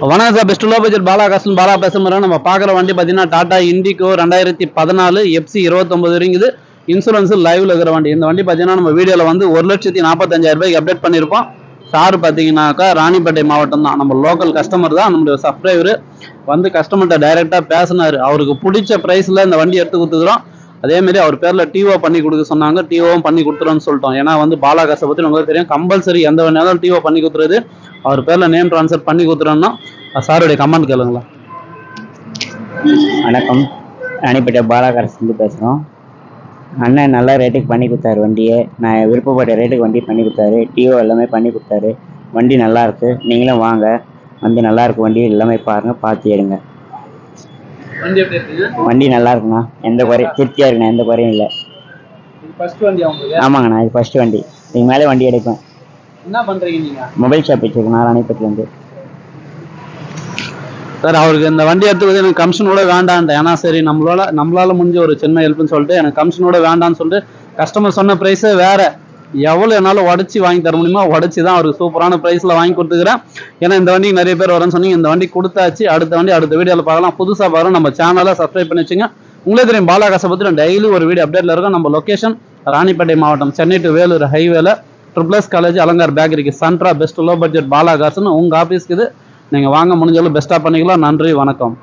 வணக்கம் sir, best low budget Bala Kasan Bala பேசுகிறோம். நம்ம பார்க்குற வண்டி பார்த்தீங்கன்னா டாடா இண்டிகோ 2014 எஃப்சி 29 இருக்குது. இன்சூரன்ஸ் லைவ்ல இருக்கிற வண்டி. இந்த வண்டி பார்த்தீங்கன்னா நம்ம வீடியோவில் வந்து 1,45,000 ரூபாய்க்கு அப்டேட் பண்ணியிருப்போம். சார் பார்த்தீங்கன்னாக்கா ராணிப்பேட்டை மாவட்டம் தான். நம்ம லோக்கல் கஸ்டமர் தான். நம்மளுடைய சப்ஸ்கிரைபர் வந்து கஸ்டமர்கிட்ட டைரெக்டாக பேசினார். அவருக்கு பிடிச்ச ப்ரைஸில் இந்த வண்டி எடுத்து கொடுத்துக்கிறோம். அதேமாரி அவர் பேரில் டிஓ பண்ணி கொடுக்க சொன்னாங்க. டிஓவும் பண்ணி கொடுத்துருன்னு சொல்லிட்டோம். ஏன்னா வந்து பாலா காசை பற்றி உங்களுக்கு தெரியும். கம்பல்சரி எந்த வேணாலும் டிஓ பண்ணி கொடுத்துருது. அவர் பேரில் நேம் ட்ரான்ஸ்ஃபர் பண்ணி கொடுத்துறோன்னா சாருடைய கமெண்ட் கேளுங்களா. வணக்கம், ராணிப்பேட்டை பாலாகாரஸ்லேருந்து பேசுகிறோம். அண்ணன் நல்லா ரேட்டுக்கு பண்ணி கொடுத்தாரு வண்டியை. நான் விருப்பப்பட்ட ரேட்டுக்கு வண்டி பண்ணி கொடுத்தாரு. டிஓ எல்லாமே பண்ணி கொடுத்தாரு. வண்டி நல்லாயிருக்கு. நீங்களும் வாங்க, வந்து நல்லாயிருக்கு வண்டி எல்லாமே பாருங்கள், பார்த்து எடுங்க. வண்டி நல்லா இருக்குண்ணா, எந்த குறையும் திருப்தியாக இருக்குண்ணா, எந்த குறையும் இல்லை. ஆமாங்கண்ணா, இது ஃபர்ஸ்ட் வண்டி. இதுக்கு மேலே வண்டி எடுப்பேன். என்ன பண்ணுறீங்க நீங்கள்? மொபைல் ஷாப் வச்சுருக்கேன் ராணிப்பேட்டிலேருந்து. சார், அவருக்கு இந்த வண்டி எடுத்துக்கிறது எனக்கு கமிஷனோட வேண்டான்ட்டேன். ஏன்னா சரி நம்மளால முடிஞ்ச ஒரு சின்ன ஹெல்ப்னு சொல்லிட்டு எனக்கு கமிஷனோட வேண்டான்னு சொல்லிட்டு கஸ்டமர் சொன்ன ப்ரைஸே வேற. எவ்வளோ என்னால் உடச்சி வாங்கி தர முடியுமோ உடச்சி தான் அவருக்கு சூப்பரான ப்ரைஸில் வாங்கி கொடுத்துக்கிறேன். ஏன்னா இந்த வண்டிக்கு நிறைய பேர் வரேன்னு சொன்னீங்க. இந்த வண்டி கொடுத்தாச்சு. அடுத்த வண்டி அடுத்த வீடியோவில் பார்க்கலாம். புதுசாக பார்க்கலாம். நம்ம சேனலை சப்ஸ்கிரைப் பண்ணி வச்சுங்க. உங்களே தெரியும் பாலா காசை பற்றி நான் டெய்லி ஒரு வீடியோ அப்டேட்டில் இருக்கும். நம்ம லொக்கேஷன் ராணிப்பேட்டை மாவட்டம், சென்னை டு வேலூர் ஹைவேல ட்ரிபிள்எஸ் காலேஜ் அலங்கார் பேக்கரிக்கு சென்ட்ரா பெஸ்ட் லோ பட்ஜெட் பாலா காசுன்னு உங்கள் ஆஃபீஸ்க்கு இது. நீங்கள் வாங்க, முடிஞ்சாலும் பெஸ்ட்டாக பண்ணிக்கலாம். நன்றி, வணக்கம்.